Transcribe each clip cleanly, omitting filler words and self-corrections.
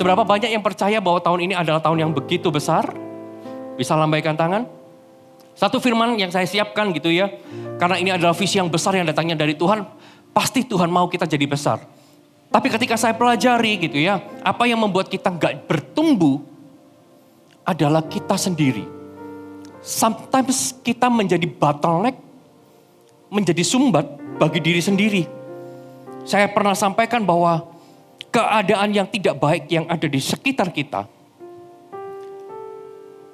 Seberapa banyak yang percaya bahwa tahun ini adalah tahun yang begitu besar? Bisa lambaikan tangan? Satu firman yang saya siapkan gitu ya. Karena ini adalah visi yang besar yang datangnya dari Tuhan. Pasti Tuhan mau kita jadi besar. Tapi ketika saya pelajari gitu ya. Apa yang membuat kita gak bertumbuh adalah kita sendiri. Sometimes kita menjadi bottleneck, menjadi sumbat bagi diri sendiri. Saya pernah sampaikan bahwa keadaan yang tidak baik yang ada di sekitar kita,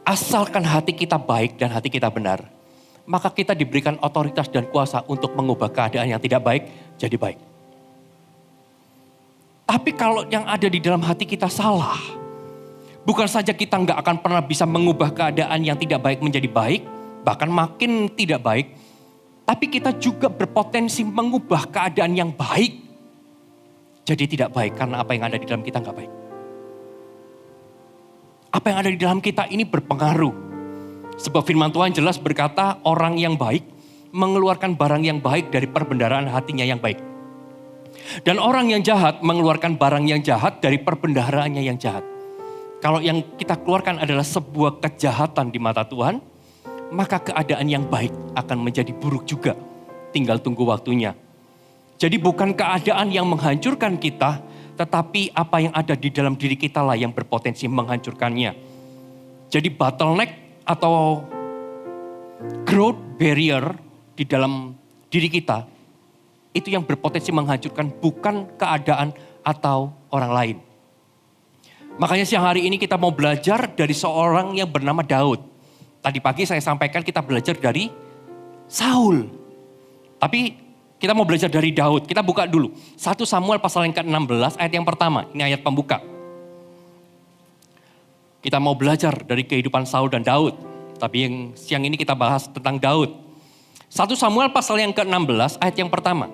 asalkan hati kita baik dan hati kita benar, maka kita diberikan otoritas dan kuasa untuk mengubah keadaan yang tidak baik jadi baik. Tapi kalau yang ada di dalam hati kita salah, bukan saja kita nggak akan pernah bisa mengubah keadaan yang tidak baik menjadi baik, bahkan makin tidak baik, tapi kita juga berpotensi mengubah keadaan yang baik jadi tidak baik karena apa yang ada di dalam kita nggak baik. Apa yang ada di dalam kita ini berpengaruh. Sebab firman Tuhan jelas berkata orang yang baik mengeluarkan barang yang baik dari perbendaharaan hatinya yang baik. Dan orang yang jahat mengeluarkan barang yang jahat dari perbendaharaannya yang jahat. Kalau yang kita keluarkan adalah sebuah kejahatan di mata Tuhan, maka keadaan yang baik akan menjadi buruk juga. Tinggal tunggu waktunya. Jadi bukan keadaan yang menghancurkan kita, tetapi apa yang ada di dalam diri kita lah yang berpotensi menghancurkannya. Jadi bottleneck atau growth barrier di dalam diri kita, itu yang berpotensi menghancurkan bukan keadaan atau orang lain. Makanya siang hari ini kita mau belajar dari seorang yang bernama Daud. Tadi pagi saya sampaikan kita belajar dari Saul. Tapi kita mau belajar dari Daud. Kita buka dulu. 1 Samuel pasal yang ke-16 ayat yang pertama. Ini ayat pembuka. Kita mau belajar dari kehidupan Saul dan Daud. Tapi yang siang ini kita bahas tentang Daud. 1 Samuel pasal yang ke-16 ayat yang pertama.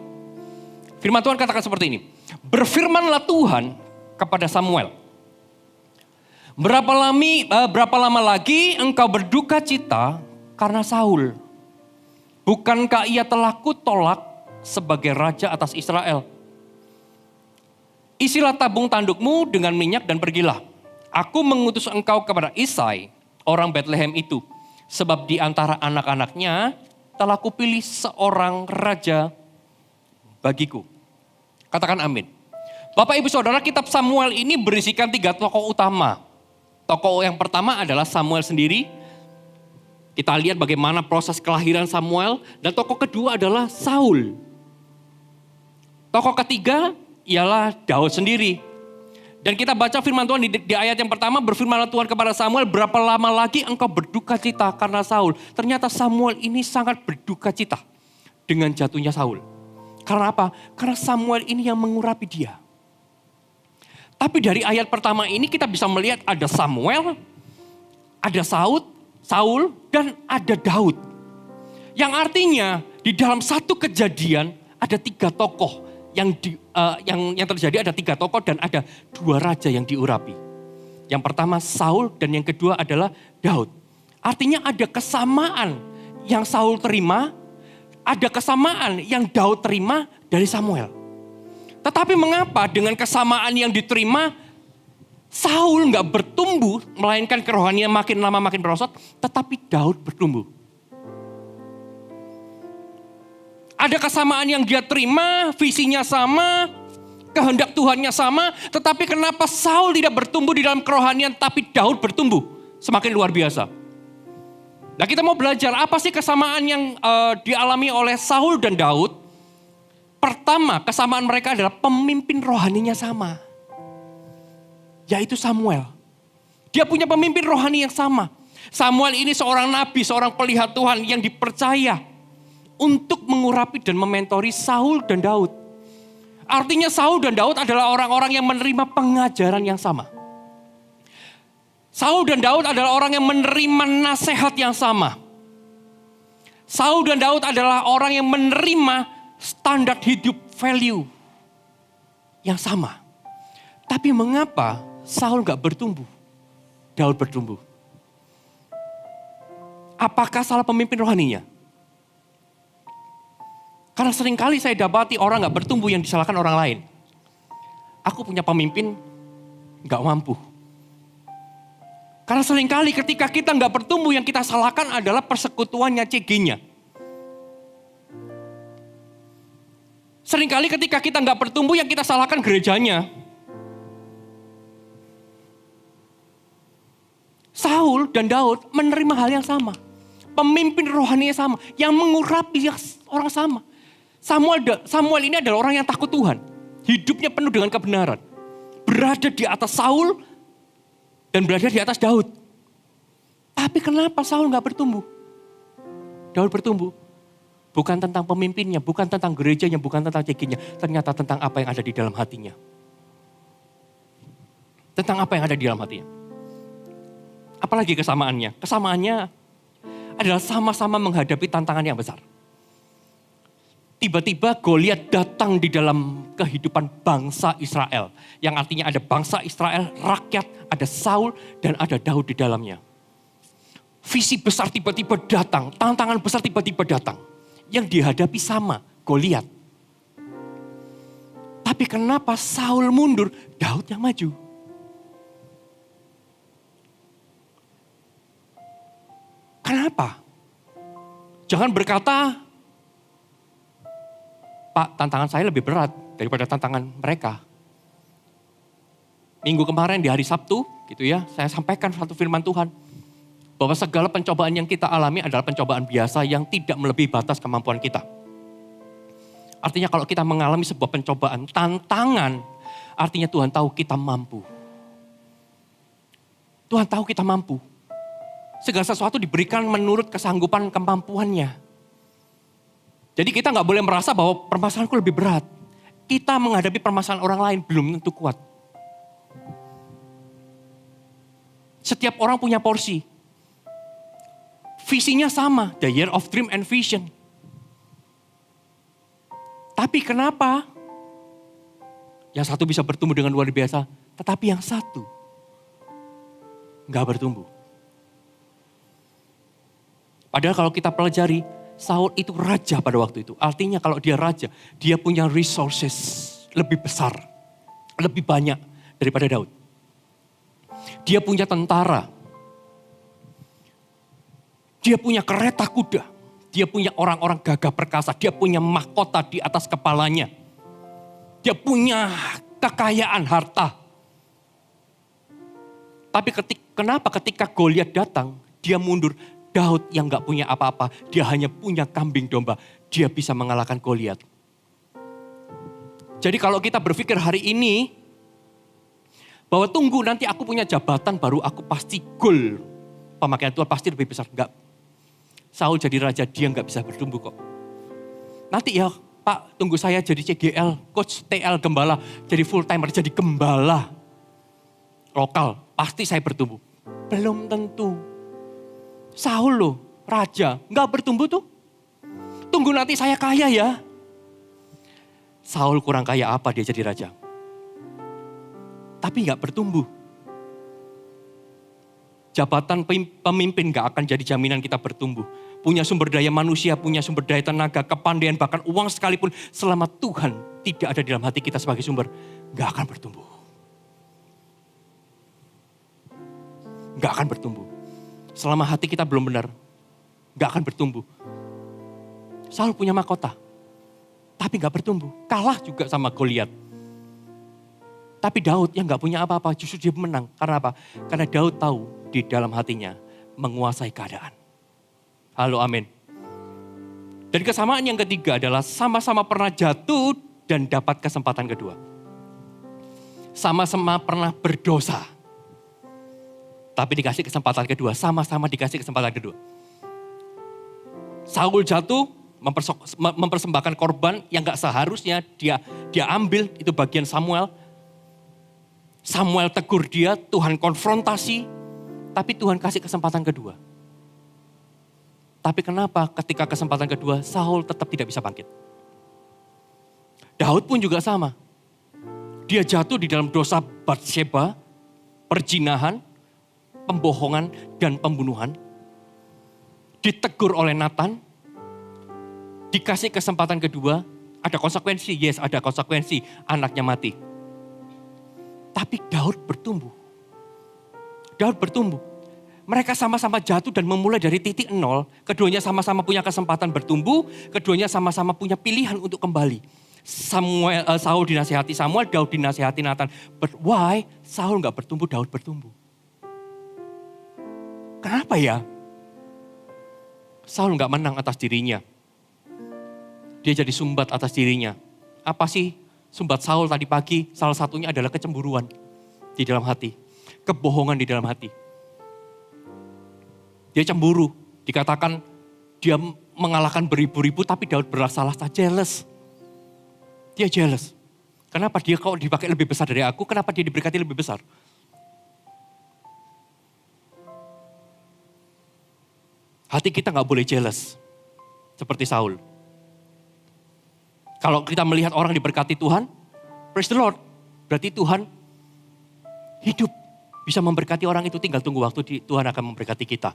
Firman Tuhan katakan seperti ini. Berfirmanlah Tuhan kepada Samuel. Berapa lama lagi engkau berduka cita karena Saul? Bukankah ia telah kutolak sebagai raja atas Israel? Isilah tabung tandukmu dengan minyak dan pergilah. Aku mengutus engkau kepada Isai, orang Bethlehem itu. Sebab di antara anak-anaknya telah kupilih seorang raja bagiku. Katakan amin. Bapak ibu saudara, kitab Samuel ini berisikan 3 tokoh utama. Tokoh yang pertama adalah Samuel sendiri. Kita lihat bagaimana proses kelahiran Samuel. Dan tokoh kedua adalah Saul. Tokoh ketiga ialah Daud sendiri. Dan kita baca firman Tuhan di ayat yang pertama, berfirmanlah Tuhan kepada Samuel, berapa lama lagi engkau berduka cita karena Saul. Ternyata Samuel ini sangat berduka cita dengan jatuhnya Saul. Karena apa? Karena Samuel ini yang mengurapi dia. Tapi dari ayat pertama ini kita bisa melihat ada Samuel, ada Saul, dan ada Daud. Yang artinya di dalam satu kejadian ada 3 tokoh. Yang terjadi ada 3 tokoh dan ada 2 raja yang diurapi. Yang pertama Saul dan yang kedua adalah Daud. Artinya ada kesamaan yang Saul terima, ada kesamaan yang Daud terima dari Samuel. Tetapi mengapa dengan kesamaan yang diterima, Saul gak bertumbuh, melainkan kerohanian makin lama makin merosot, tetapi Daud bertumbuh. Ada kesamaan yang dia terima, visinya sama, kehendak Tuhannya sama, tetapi kenapa Saul tidak bertumbuh di dalam kerohanian, tapi Daud bertumbuh semakin luar biasa. Nah kita mau belajar apa sih kesamaan yang dialami oleh Saul dan Daud. Pertama, kesamaan mereka adalah pemimpin rohaninya sama. Yaitu Samuel. Dia punya pemimpin rohani yang sama. Samuel ini seorang nabi, seorang pelihat Tuhan yang dipercaya untuk mengurapi dan mementori Saul dan Daud. Artinya Saul dan Daud adalah orang-orang yang menerima pengajaran yang sama. Saul dan Daud adalah orang yang menerima nasihat yang sama. Saul dan Daud adalah orang yang menerima standar hidup value yang sama. Tapi mengapa Saul gak bertumbuh? Daud bertumbuh. Apakah salah pemimpin rohaninya? Karena seringkali saya dapati orang gak bertumbuh yang disalahkan orang lain. Aku punya pemimpin Nggak mampu. Karena seringkali ketika kita nggak bertumbuh, yang kita salahkan adalah persekutuannya, CG-nya. Seringkali ketika kita nggak bertumbuh, yang kita salahkan gerejanya. Saul dan Daud menerima hal yang sama. Pemimpin rohaninya sama. Yang mengurapi orang sama. Samuel ini adalah orang yang takut Tuhan. Hidupnya penuh dengan kebenaran. Berada di atas Saul dan berada di atas Daud. Tapi kenapa Saul gak bertumbuh? Daud bertumbuh. Bukan tentang pemimpinnya, bukan tentang gerejanya, bukan tentang cekinya. Ternyata tentang apa yang ada di dalam hatinya. Tentang apa yang ada di dalam hatinya. Apalagi kesamaannya? Kesamaannya adalah sama-sama menghadapi tantangan yang besar. Tiba-tiba Goliat datang di dalam kehidupan bangsa Israel. Yang artinya ada bangsa Israel, rakyat, ada Saul, dan ada Daud di dalamnya. Visi besar tiba-tiba datang, tantangan besar tiba-tiba datang. Yang dihadapi sama, Goliat. Tapi kenapa Saul mundur, Daud yang maju? Kenapa? Jangan berkata, Pak, tantangan saya lebih berat daripada tantangan mereka. Minggu kemarin di hari Sabtu, gitu ya, saya sampaikan satu firman Tuhan. Bahwa segala pencobaan yang kita alami adalah pencobaan biasa yang tidak melebihi batas kemampuan kita. Artinya kalau kita mengalami sebuah pencobaan, tantangan, artinya Tuhan tahu kita mampu. Tuhan tahu kita mampu. Segala sesuatu diberikan menurut kesanggupan kemampuannya. Jadi kita nggak boleh merasa bahwa permasalahanku lebih berat. Kita menghadapi permasalahan orang lain belum tentu kuat. Setiap orang punya porsi. Visinya sama, the year of dream and vision. Tapi kenapa? Yang satu bisa bertumbuh dengan luar biasa, tetapi yang satu nggak bertumbuh. Padahal kalau kita pelajari, Saul itu raja pada waktu itu. Artinya kalau dia raja, dia punya resources lebih besar, lebih banyak daripada Daud. Dia punya tentara. Dia punya kereta kuda. Dia punya orang-orang gagah perkasa. Dia punya mahkota di atas kepalanya. Dia punya kekayaan harta. Tapi kenapa ketika Goliat datang, dia mundur? Daud yang gak punya apa-apa, dia hanya punya kambing domba. Dia bisa mengalahkan Goliat. Jadi kalau kita berpikir hari ini, bahwa tunggu nanti aku punya jabatan baru aku pasti goal. Pemakaian Tuhan pasti lebih besar. Enggak. Saul jadi raja, dia gak bisa bertumbuh kok. Nanti ya Pak, tunggu saya jadi CGL, coach TL gembala, jadi full timer, jadi gembala. Lokal, pasti saya bertumbuh. Belum tentu. Saul loh, raja, gak bertumbuh tuh. Tunggu nanti saya kaya ya. Saul kurang kaya apa dia jadi raja? Tapi gak bertumbuh. Jabatan pemimpin gak akan jadi jaminan kita bertumbuh. Punya sumber daya manusia, punya sumber daya tenaga, kepandaian, bahkan uang sekalipun. Selama Tuhan tidak ada di dalam hati kita sebagai sumber, gak akan bertumbuh. Gak akan bertumbuh. Selama hati kita belum benar, gak akan bertumbuh. Saul punya mahkota, tapi gak bertumbuh. Kalah juga sama Goliat. Tapi Daud yang gak punya apa-apa, justru dia menang. Karena apa? Karena Daud tahu di dalam hatinya menguasai keadaan. Halo, amin. Dan kesamaan yang ketiga adalah sama-sama pernah jatuh dan dapat kesempatan kedua. Sama-sama pernah berdosa. Tapi dikasih kesempatan kedua, sama-sama dikasih kesempatan kedua. Saul jatuh, mempersembahkan korban yang gak seharusnya dia ambil, itu bagian Samuel. Samuel tegur dia, Tuhan konfrontasi, tapi Tuhan kasih kesempatan kedua. Tapi kenapa ketika kesempatan kedua, Saul tetap tidak bisa bangkit? Daud pun juga sama. Dia jatuh di dalam dosa Batsheba, perzinahan, pembohongan dan pembunuhan. Ditegur oleh Nathan, dikasih kesempatan kedua, ada konsekuensi, yes ada konsekuensi, anaknya mati. Tapi Daud bertumbuh. Daud bertumbuh. Mereka sama-sama jatuh dan memulai dari titik nol. Keduanya sama-sama punya kesempatan bertumbuh. Keduanya sama-sama punya pilihan untuk kembali. Saul dinasihati Samuel, Daud dinasihati Nathan. But why Saul gak bertumbuh, Daud bertumbuh? Kenapa ya? Saul gak menang atas dirinya. Dia jadi sumbat atas dirinya. Apa sih sumbat Saul tadi pagi? Salah satunya adalah kecemburuan di dalam hati. Kebohongan di dalam hati. Dia cemburu. Dikatakan dia mengalahkan beribu-ribu tapi Daud berasa-rasa jealous. Dia jealous. Kenapa dia kalau dipakai lebih besar dari aku, kenapa dia diberkati lebih besar? Hati kita gak boleh jealous. Seperti Saul. Kalau kita melihat orang diberkati Tuhan, praise the Lord. Berarti Tuhan hidup. Bisa memberkati orang itu, tinggal tunggu waktu Tuhan akan memberkati kita.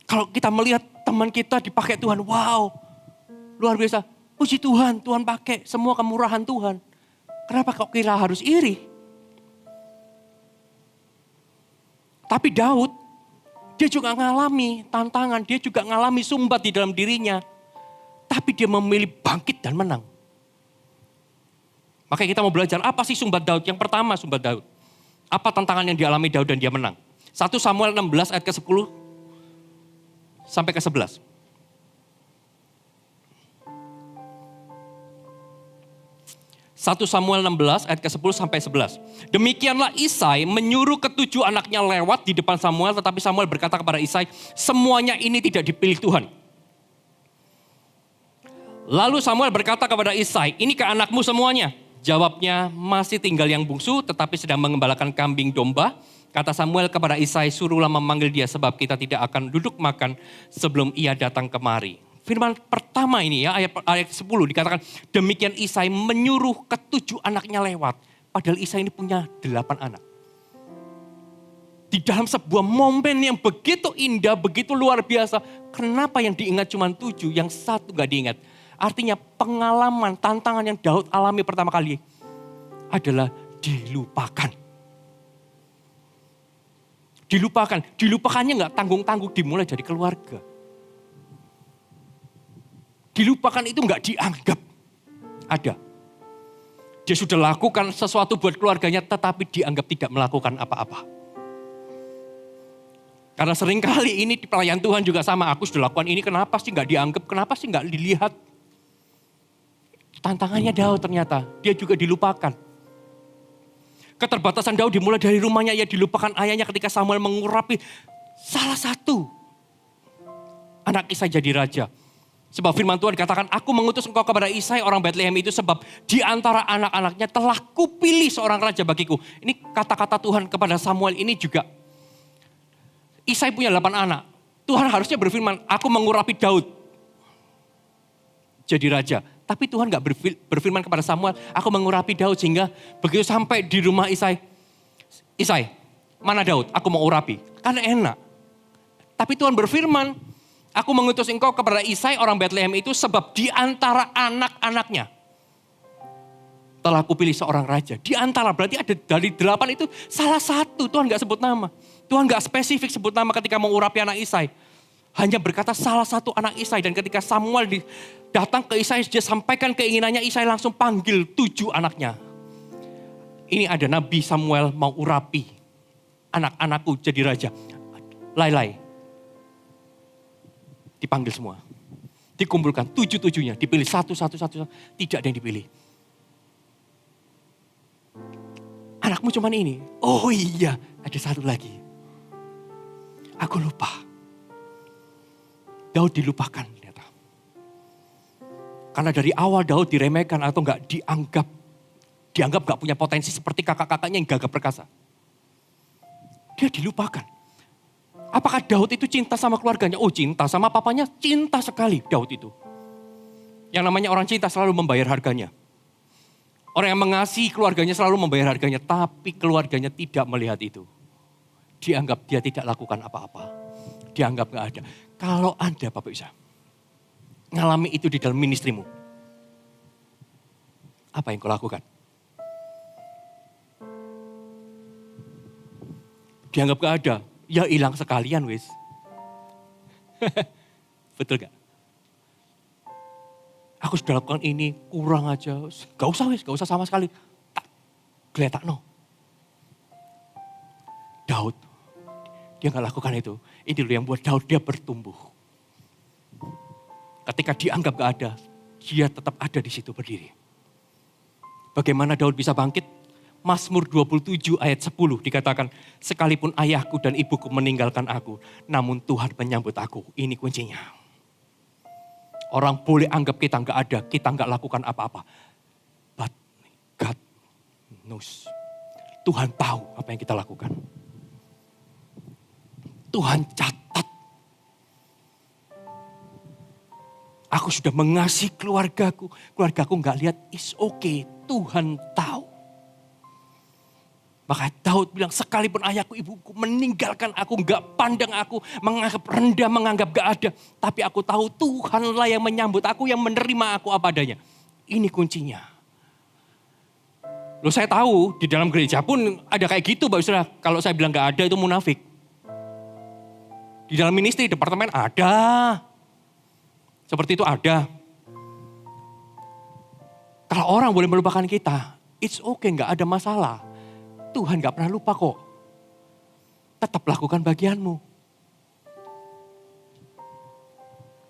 Kalau kita melihat teman kita dipakai Tuhan, wow. Luar biasa. Puji Tuhan, Tuhan pakai semua kemurahan Tuhan. Kenapa kok kira harus iri? Tapi Daud, dia juga ngalami tantangan, dia juga ngalami sumbat di dalam dirinya. Tapi dia memilih bangkit dan menang. Makanya kita mau belajar apa sih sumbat Daud? Yang pertama sumbat Daud. Apa tantangan yang dialami Daud dan dia menang? 1 Samuel 16 ayat ke-10 sampai ke-11. 1 Samuel 16 ayat ke-10 sampai 11. Demikianlah Isai menyuruh ketujuh anaknya lewat di depan Samuel, tetapi Samuel berkata kepada Isai, semuanya ini tidak dipilih Tuhan. Lalu Samuel berkata kepada Isai, ini ke anakmu semuanya. Jawabnya, masih tinggal yang bungsu tetapi sedang mengembalakan kambing domba. Kata Samuel kepada Isai, suruhlah memanggil dia sebab kita tidak akan duduk makan sebelum ia datang kemari. Firman pertama ini ya, ayat 10 dikatakan, demikian Isai menyuruh ketujuh anaknya lewat. Padahal Isai ini punya 8 anak. Di dalam sebuah momen yang begitu indah, begitu luar biasa. Kenapa yang diingat cuma 7, yang satu gak diingat? Artinya pengalaman, tantangan yang Daud alami pertama kali adalah dilupakan. Dilupakannya gak tanggung-tanggung, dimulai dari keluarga. Dilupakan itu gak dianggap ada. Dia sudah lakukan sesuatu buat keluarganya tetapi dianggap tidak melakukan apa-apa. Karena seringkali ini di pelayan Tuhan juga sama. Aku sudah lakukan ini, kenapa sih gak dianggap, kenapa sih gak dilihat. Tantangannya Daud ternyata, dia juga dilupakan. Keterbatasan Daud dimulai dari rumahnya, ia dilupakan ayahnya ketika Samuel mengurapi salah satu anak Isai jadi raja. Sebab firman Tuhan dikatakan, aku mengutus engkau kepada Isai orang Bethlehem itu sebab di antara anak-anaknya telah kupilih seorang raja bagiku. Ini kata-kata Tuhan kepada Samuel ini juga. Isai punya 8 anak. Tuhan harusnya berfirman, aku mengurapi Daud jadi raja. Tapi Tuhan gak berfirman kepada Samuel, aku mengurapi Daud sehingga begitu sampai di rumah Isai. Isai, mana Daud? Aku mau urapi. Karena enak. Tapi Tuhan berfirman, aku mengutus engkau kepada Isai orang Bethlehem itu sebab di antara anak-anaknya telah kupilih seorang raja. Di antara berarti ada dari 8 itu salah satu. Tuhan gak sebut nama. Tuhan gak spesifik sebut nama ketika mengurapi anak Isai. Hanya berkata salah satu anak Isai. Dan ketika Samuel datang ke Isai, dia sampaikan keinginannya, Isai langsung panggil 7 anaknya. Ini ada Nabi Samuel mau urapi anak-anakku jadi raja. Lai-lai. Dipanggil semua. Dikumpulkan 7-7-nya. Dipilih satu-satu. Tidak ada yang dipilih. Anakmu cuman ini. Oh iya, ada satu lagi. Aku lupa. Daud dilupakan. Ternyata. Karena dari awal Daud diremehkan atau gak dianggap. Dianggap gak punya potensi seperti kakak-kakaknya yang gagah perkasa. Dia dilupakan. Apakah Daud itu cinta sama keluarganya? Oh cinta sama papanya, cinta sekali Daud itu. Yang namanya orang cinta selalu membayar harganya. Orang yang mengasihi keluarganya selalu membayar harganya. Tapi keluarganya tidak melihat itu. Dianggap dia tidak lakukan apa-apa. Dianggap gak ada. Kalau Anda Bapak Isa, ngalami itu di dalam ministrimu. Apa yang kau lakukan? dianggap gak ada, ya hilang sekalian wis. Betul gak? Aku sudah lakukan ini, kurang aja. Gak usah wis, gak usah sama sekali. Tak geletak no. Daud, dia gak lakukan itu. Ini loh yang buat Daud dia bertumbuh. Ketika dianggap gak ada, dia tetap ada di situ berdiri. Bagaimana Daud bisa bangkit? Mazmur 27 ayat 10 dikatakan, sekalipun ayahku dan ibuku meninggalkan aku, namun Tuhan menyambut aku. Ini kuncinya. Orang boleh anggap kita nggak ada, kita nggak lakukan apa-apa. But God knows. Tuhan tahu apa yang kita lakukan. Tuhan catat. Aku sudah mengasihi keluargaku. Keluargaku nggak lihat, is okay. Tuhan tahu. Maka Daud bilang, sekalipun ayahku ibuku meninggalkan aku, gak pandang aku, menganggap rendah, menganggap gak ada. Tapi aku tahu Tuhanlah yang menyambut aku, yang menerima aku apa adanya. Ini kuncinya. Loh saya tahu di dalam gereja pun ada kayak gitu Bapak Saudara. Kalau saya bilang gak ada itu munafik. Di dalam ministry, departemen ada. Seperti itu ada. Kalau orang boleh melupakan kita, it's okay, gak ada masalah. Tuhan gak pernah lupa kok. Tetap lakukan bagianmu.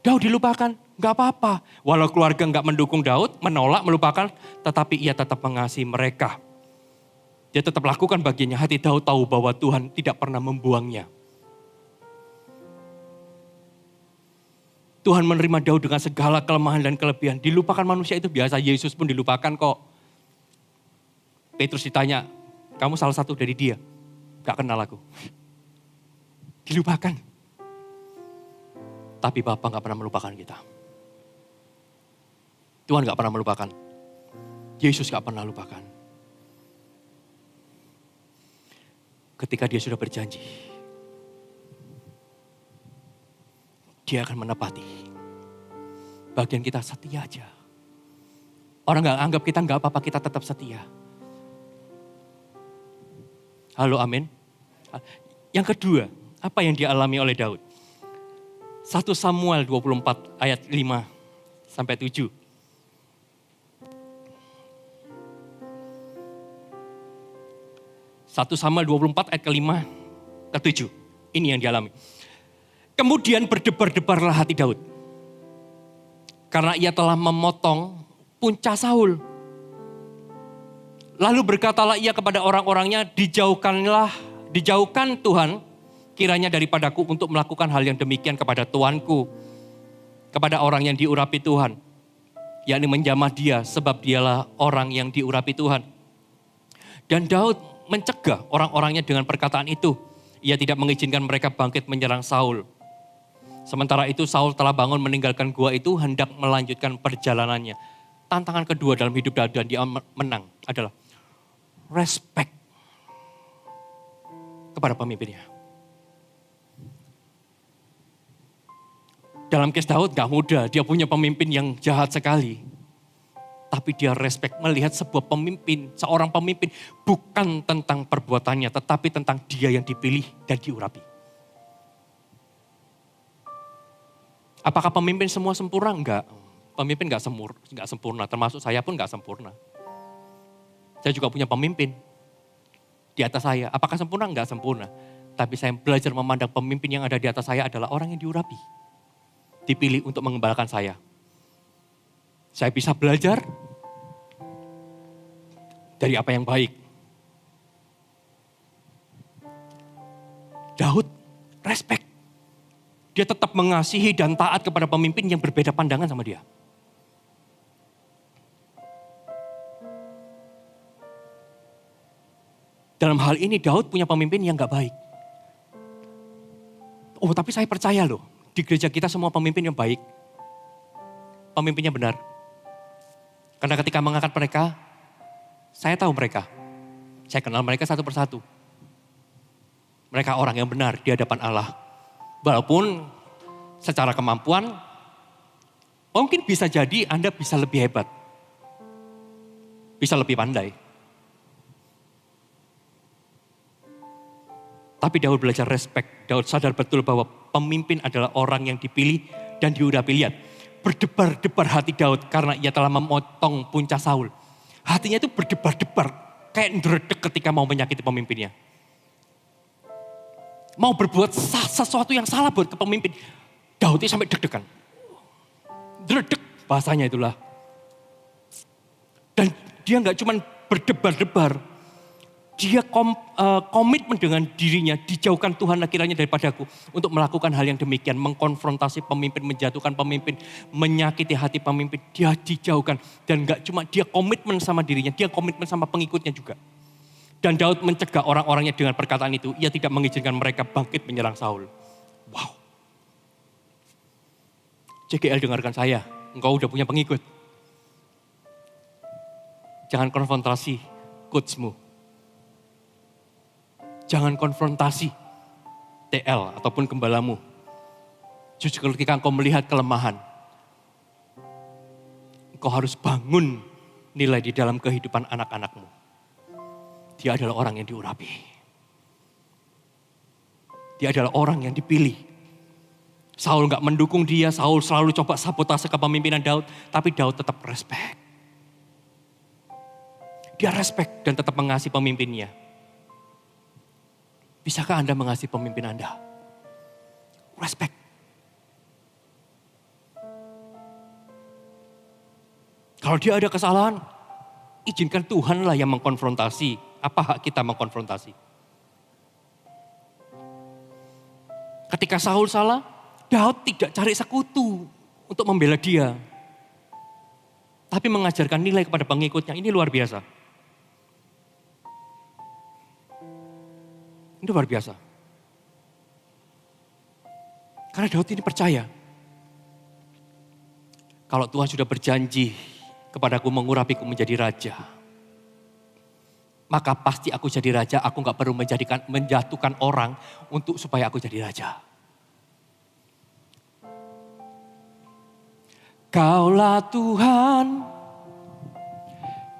Daud dilupakan, gak apa-apa. Walau keluarga gak mendukung Daud, menolak, melupakan, tetapi ia tetap mengasihi mereka. Dia tetap lakukan bagiannya. Hati Daud tahu bahwa Tuhan tidak pernah membuangnya. Tuhan menerima Daud dengan segala kelemahan dan kelebihan. Dilupakan manusia itu biasa, Yesus pun dilupakan kok. Petrus ditanya, kamu salah satu dari dia. Gak kenal aku. Dilupakan. Tapi Bapa gak pernah melupakan kita. Tuhan gak pernah melupakan. Yesus gak pernah lupakan. Ketika dia sudah berjanji, dia akan menepati. Bagian kita setia aja. Orang gak anggap kita gak apa-apa, kita tetap setia. Halo, amin. Yang kedua, apa yang dialami oleh Daud? 1 Samuel 24 ayat 5 sampai 7. 1 Samuel 24 ayat ke-5 ke-7. Ini yang dialami. Kemudian berdebar-debarlah hati Daud. Karena ia telah memotong punca Saul. Lalu berkatalah ia kepada orang-orangnya, dijauhkan Tuhan kiranya daripadaku untuk melakukan hal yang demikian kepada tuanku. Kepada orang yang diurapi Tuhan. Yakni menjamah dia sebab dialah orang yang diurapi Tuhan. Dan Daud mencegah orang-orangnya dengan perkataan itu. Ia tidak mengizinkan mereka bangkit menyerang Saul. Sementara itu Saul telah bangun meninggalkan gua itu hendak melanjutkan perjalanannya. Tantangan kedua dalam hidup Daud dan dia menang adalah respect kepada pemimpinnya. Dalam kes Daud gak mudah, dia punya pemimpin yang jahat sekali. Tapi dia respect melihat sebuah pemimpin, seorang pemimpin bukan tentang perbuatannya, tetapi tentang dia yang dipilih dan diurapi. Apakah pemimpin semua sempurna? Enggak. Pemimpin gak sempurna, termasuk saya pun gak sempurna. Saya juga punya pemimpin di atas saya. Apakah sempurna? Enggak sempurna. Tapi saya belajar memandang pemimpin yang ada di atas saya adalah orang yang diurapi. Dipilih untuk mengembalakan saya. Saya bisa belajar dari apa yang baik. Daud respect. Dia tetap mengasihi dan taat kepada pemimpin yang berbeda pandangan sama dia. Dalam hal ini Daud punya pemimpin yang gak baik. Oh tapi saya percaya loh, di gereja kita semua pemimpin yang baik. Pemimpinnya benar. Karena ketika mengangkat mereka, saya tahu mereka. Saya kenal mereka satu persatu. Mereka orang yang benar di hadapan Allah. Walaupun secara kemampuan, mungkin bisa jadi Anda bisa lebih hebat. Bisa lebih pandai. Tapi Daud belajar respect. Daud sadar betul bahwa pemimpin adalah orang yang dipilih dan diurapi. Lihat, berdebar-debar hati Daud karena ia telah memotong punca Saul. Hatinya itu berdebar-debar, kayak ndredeg ketika mau menyakiti pemimpinnya. Mau berbuat sesuatu yang salah buat ke pemimpin. Daud itu sampai deg-degan. Dredeg bahasanya itulah. Dan dia nggak cuma berdebar-debar. Dia komitmen dengan dirinya, dijauhkan Tuhan kiranya daripadaku untuk melakukan hal yang demikian, mengkonfrontasi pemimpin, menjatuhkan pemimpin, menyakiti hati pemimpin, dia dijauhkan. Dan gak cuma dia komitmen sama dirinya, dia komitmen sama pengikutnya juga. Dan Daud mencegah orang-orangnya dengan perkataan itu, ia tidak mengizinkan mereka bangkit menyerang Saul. Wow. CGL dengarkan saya, engkau udah punya pengikut. Jangan konfrontasi coachmu. Jangan konfrontasi TL ataupun gembalamu. Justru ketika engkau melihat kelemahan, engkau harus bangun nilai di dalam kehidupan anak-anakmu. Dia adalah orang yang diurapi. Dia adalah orang yang dipilih. Saul gak mendukung dia, Saul selalu coba sabotase kepemimpinan Daud, tapi Daud tetap respect. Dia respect dan tetap mengasihi pemimpinnya. Bisakah Anda mengasihi pemimpin Anda? Respect. Kalau dia ada kesalahan, izinkan Tuhanlah yang mengkonfrontasi. Apa hak kita mengkonfrontasi? Ketika Saul salah, Daud tidak cari sekutu untuk membela dia. Tapi mengajarkan nilai kepada pengikutnya, ini luar biasa. Ini luar biasa. Karena Daud ini percaya. Kalau Tuhan sudah berjanji kepadaku mengurapiku menjadi raja. Maka pasti aku jadi raja, aku gak perlu menjatuhkan orang untuk supaya aku jadi raja. Kaulah Tuhan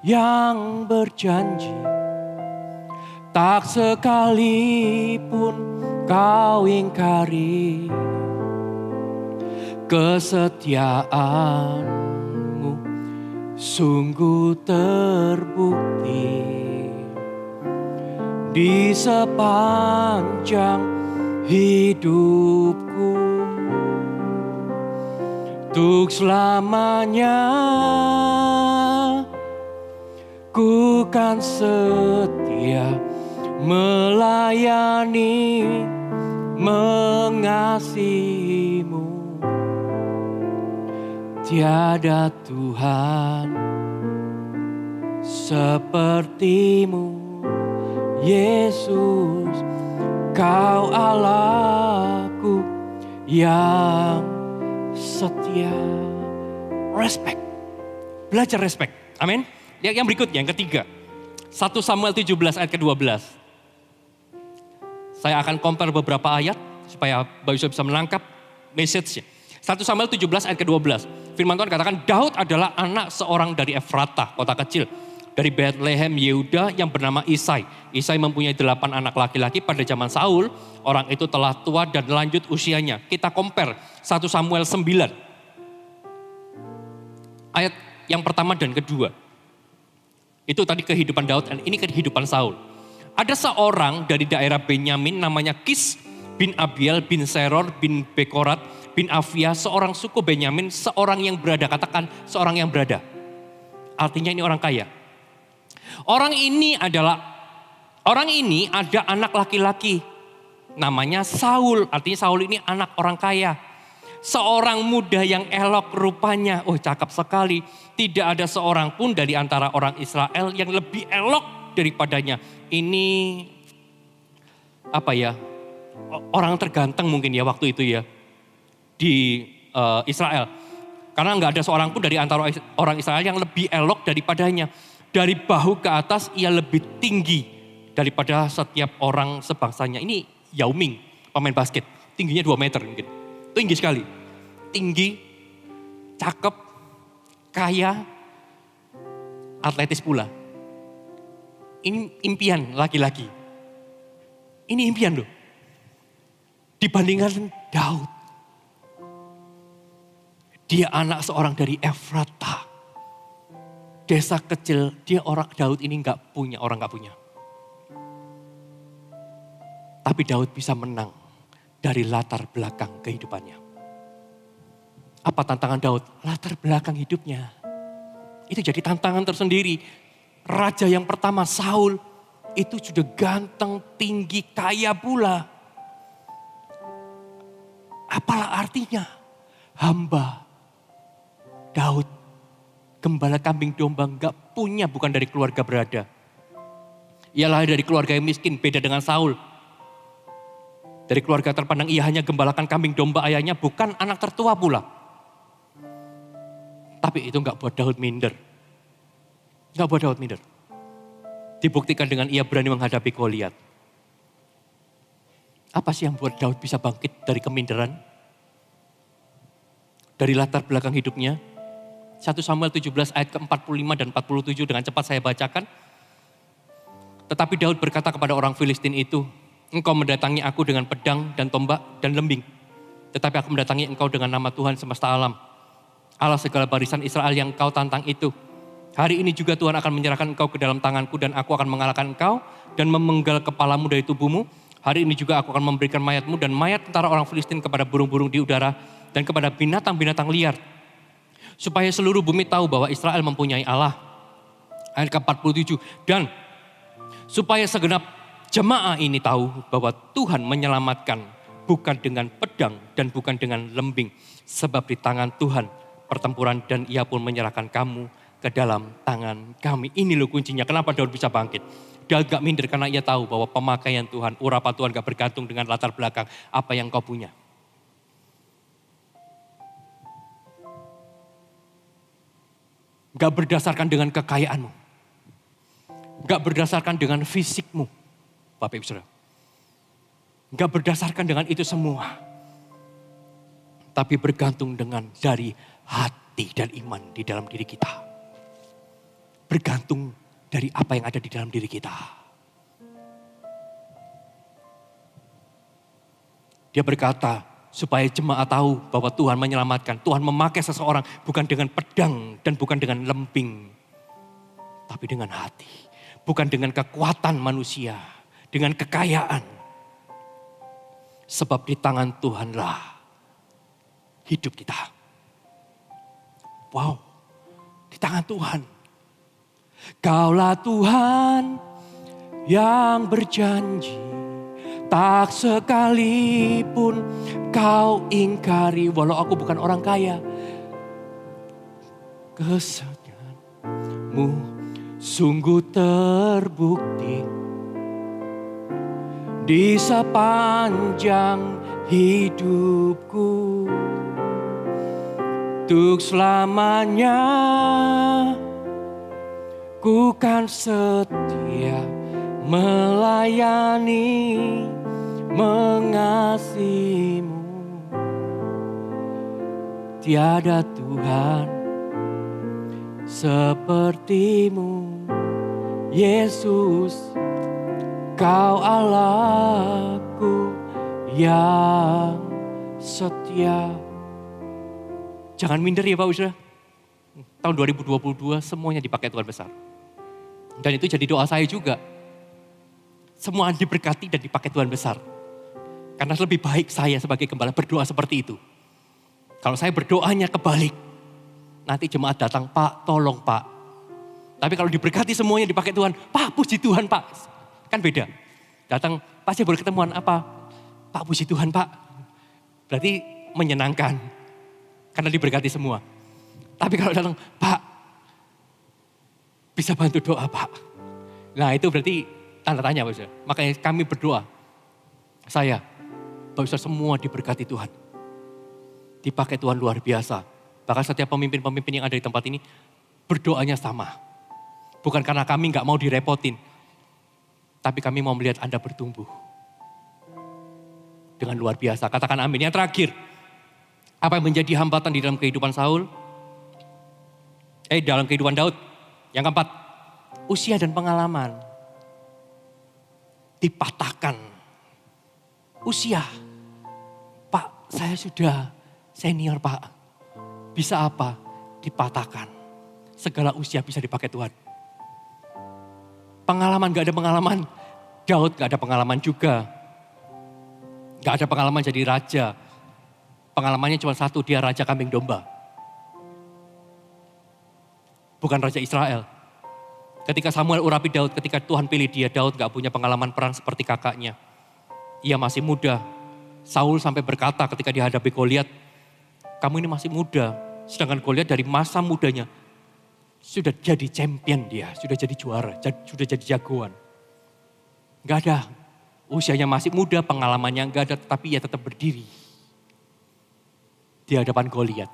yang berjanji. Tak sekalipun kau ingkari kesetiaanmu sungguh terbukti di sepanjang hidupku. Untuk selamanya ku kan setia melayani, mengasihimu. Tiada Tuhan sepertimu, Yesus, kau Allahku yang setia. Respect. Belajar respect. Amin. Yang berikutnya, yang ketiga. 1 Samuel 17 ayat ke-12. Saya akan compare beberapa ayat supaya Bapak Ibu bisa menangkap message-nya. 1 Samuel 17 ayat ke-12. Firman Tuhan katakan, Daud adalah anak seorang dari Efratah, kota kecil. Dari Bethlehem Yehuda yang bernama Isai. Isai mempunyai 8 anak laki-laki pada zaman Saul. Orang itu telah tua dan lanjut usianya. Kita compare 1 Samuel 9. Ayat yang pertama dan kedua. Itu tadi kehidupan Daud dan ini kehidupan Saul. Ada seorang dari daerah Benyamin namanya Kis bin Abiel bin Seror bin Bekorat bin Afia, seorang suku Benyamin, seorang yang berada, katakan seorang yang berada. Artinya ini orang kaya. Orang ini ada anak laki-laki namanya Saul, artinya Saul ini anak orang kaya. Seorang muda yang elok rupanya, oh cakep sekali. Tidak ada seorang pun dari antara orang Israel yang lebih elok daripadanya. Ini orang terganteng mungkin ya waktu itu ya di Israel. Karena nggak ada seorang pun dari antara orang Israel yang lebih elok daripadanya. Dari bahu ke atas ia lebih tinggi daripada setiap orang sebangsanya. Ini Yao Ming, pemain basket. Tingginya 2 meter mungkin. Tinggi sekali. Tinggi, cakep, kaya, atletis pula. Ini impian laki-laki. Ini impian loh. dibandingkan Daud. Dia anak seorang dari Efrata. Desa kecil, Daud ini nggak punya, orang nggak punya. Tapi Daud bisa menang dari latar belakang kehidupannya. Apa tantangan Daud? Latar belakang hidupnya. Itu jadi tantangan tersendiri. Raja yang pertama Saul itu sudah ganteng, tinggi, kaya pula. Apalah artinya? Hamba Daud, gembala kambing domba, gak punya, bukan dari keluarga berada. Ia lahir dari keluarga yang miskin, beda dengan Saul. Dari keluarga terpandang ia hanya gembalakan kambing domba, ayahnya bukan anak tertua pula. Tapi itu gak buat Daud minder. Gak buat Daud minder. Dibuktikan dengan ia berani menghadapi Goliat. Apa sih yang buat Daud bisa bangkit dari keminderan? Dari latar belakang hidupnya. 1 Samuel 17 ayat ke-45 dan 47 dengan cepat saya bacakan. Tetapi Daud berkata kepada orang Filistin itu, engkau mendatangi aku dengan pedang dan tombak dan lembing. Tetapi aku mendatangi engkau dengan nama Tuhan semesta alam. Allah segala barisan Israel yang kau tantang itu. Hari ini juga Tuhan akan menyerahkan engkau ke dalam tanganku dan aku akan mengalahkan engkau dan memenggal kepalamu dari tubuhmu. Hari ini juga aku akan memberikan mayatmu dan mayat tentara orang Filistin kepada burung-burung di udara dan kepada binatang-binatang liar. Supaya seluruh bumi tahu bahwa Israel mempunyai Allah. Ayat ke-47. Dan supaya segenap jemaah ini tahu bahwa Tuhan menyelamatkan bukan dengan pedang dan bukan dengan lembing. Sebab di tangan Tuhan pertempuran dan ia pun menyerahkan kamu ke dalam tangan kami. Ini loh kuncinya. Kenapa Daud bisa bangkit? Daud gak minder karena ia tahu bahwa pemakaian Tuhan, urapan Tuhan gak bergantung dengan latar belakang apa yang kau punya. Gak berdasarkan dengan kekayaanmu. Gak berdasarkan dengan fisikmu. Bapak Ibu Saudara. Gak berdasarkan dengan itu semua. Tapi bergantung dengan dari hati dan iman di dalam diri kita. Bergantung dari apa yang ada di dalam diri kita. Dia berkata, supaya jemaat tahu bahwa Tuhan menyelamatkan. Tuhan memakai seseorang bukan dengan pedang dan bukan dengan lembing. Tapi dengan hati. Bukan dengan kekuatan manusia. Dengan kekayaan. Sebab di tangan Tuhanlah hidup kita. Wow, di tangan Tuhan. Kaulah Tuhan yang berjanji. Tak sekalipun kau ingkari, walau aku bukan orang kaya. Kesetiaanmu sungguh terbukti di sepanjang hidupku. Untuk selamanya ku kan setia melayani, mengasihimu. Tiada Tuhan sepertimu, Yesus, kau Allahku yang setia. Jangan minder ya Pak Usra. Tahun 2022 semuanya dipakai Tuhan besar. Dan itu jadi doa saya juga. Semua diberkati dan dipakai Tuhan besar. Karena lebih baik saya sebagai gembala berdoa seperti itu. Kalau saya berdoanya kebalik. Nanti jemaat datang, Pak tolong Pak. Tapi kalau diberkati semuanya dipakai Tuhan. Pak puji Tuhan Pak. Kan beda. Datang, Pak saya boleh ketemuan apa? Pak puji Tuhan Pak. Berarti menyenangkan. Karena diberkati semua. Tapi kalau datang, Pak bisa bantu doa Pak. Nah itu berarti tanda tanya Pak Ustaz. Makanya kami berdoa. Saya, Pak Ustaz semua diberkati Tuhan. Dipakai Tuhan luar biasa. Bahkan setiap pemimpin-pemimpin yang ada di tempat ini berdoanya sama. Bukan karena kami gak mau direpotin. Tapi kami mau melihat Anda bertumbuh. Dengan luar biasa. Katakan amin. Yang terakhir. Apa yang menjadi hambatan di dalam kehidupan Saul? Dalam kehidupan Daud. Yang keempat. Usia dan pengalaman. Dipatahkan. Usia saya sudah senior Pak. Bisa apa? Dipatahkan. Segala usia bisa dipakai Tuhan. Pengalaman, gak ada pengalaman. Daud gak ada pengalaman juga. Gak ada pengalaman jadi raja. Pengalamannya cuma satu, dia raja kambing domba. Bukan raja Israel. Ketika Samuel urapi Daud, ketika Tuhan pilih dia, Daud gak punya pengalaman perang seperti kakaknya. Ia masih muda. Saul sampai berkata ketika dihadapi Goliat, kamu ini masih muda. Sedangkan Goliat dari masa mudanya sudah jadi champion dia, sudah jadi juara, sudah jadi jagoan. Gak ada, usianya masih muda, pengalamannya gak ada, tetapi ia tetap berdiri di hadapan Goliat.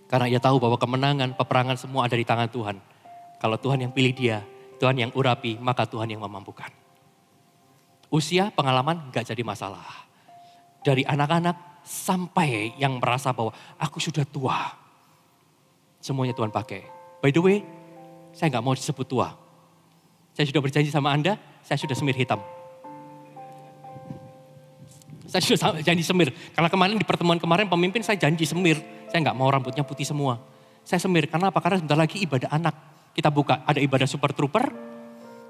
Karena ia tahu bahwa kemenangan, peperangan semua ada di tangan Tuhan. Kalau Tuhan yang pilih dia, Tuhan yang urapi, maka Tuhan yang memampukan. Usia, pengalaman gak jadi masalah. Dari anak-anak sampai yang merasa bahwa aku sudah tua. Semuanya Tuhan pakai. By the way, saya gak mau disebut tua. Saya sudah berjanji sama Anda, saya sudah semir hitam. Saya sudah janji semir. Karena kemarin di pertemuan kemarin pemimpin saya janji semir. Saya gak mau rambutnya putih semua. Saya semir, karena apa? Karena sebentar lagi ibadah anak. Kita buka, ada ibadah Super Trooper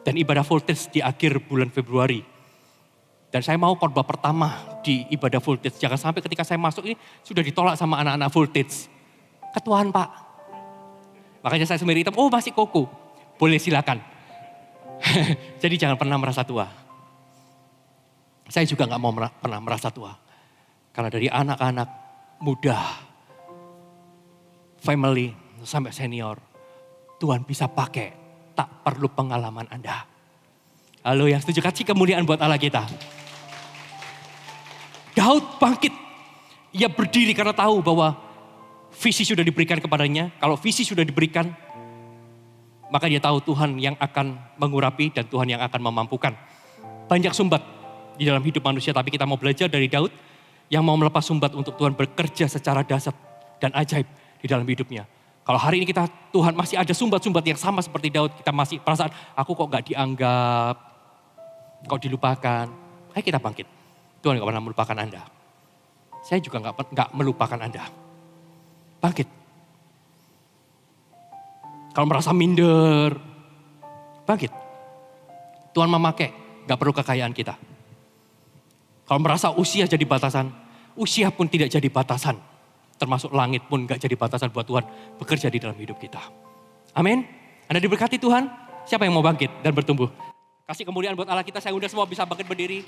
dan ibadah Voltage di akhir bulan Februari. Dan saya mau khotbah pertama di ibadah Voltage. Jangan sampai ketika saya masuk ini sudah ditolak sama anak-anak Voltage. Ketuaan Pak. Makanya saya semir hitam, oh masih koko. Boleh silakan. Jadi jangan pernah merasa tua. Saya juga gak mau pernah merasa tua. Karena dari anak-anak muda, family sampai senior, Tuhan bisa pakai, tak perlu pengalaman Anda. Halo yang setuju, kasih kemuliaan buat Allah kita. Daud bangkit, ia berdiri karena tahu bahwa visi sudah diberikan kepadanya. Kalau visi sudah diberikan, maka dia tahu Tuhan yang akan mengurapi dan Tuhan yang akan memampukan. Banyak sumbat di dalam hidup manusia, tapi kita mau belajar dari Daud yang mau melepas sumbat untuk Tuhan bekerja secara dahsyat dan ajaib di dalam hidupnya. Kalau hari ini Tuhan masih ada sumbat-sumbat yang sama seperti Daud, kita masih perasaan aku kok gak dianggap, kok dilupakan. Ayo kita bangkit. Tuhan gak pernah melupakan Anda. Saya juga gak melupakan Anda. Bangkit. Kalau merasa minder, bangkit. Tuhan memakai, gak perlu kekayaan kita. Kalau merasa usia jadi batasan, usia pun tidak jadi batasan. Termasuk langit pun gak jadi batasan buat Tuhan bekerja di dalam hidup kita. Amin. Anda diberkati Tuhan. Siapa yang mau bangkit dan bertumbuh? Kasih kemuliaan buat Allah kita. Saya undang semua bisa bangkit berdiri.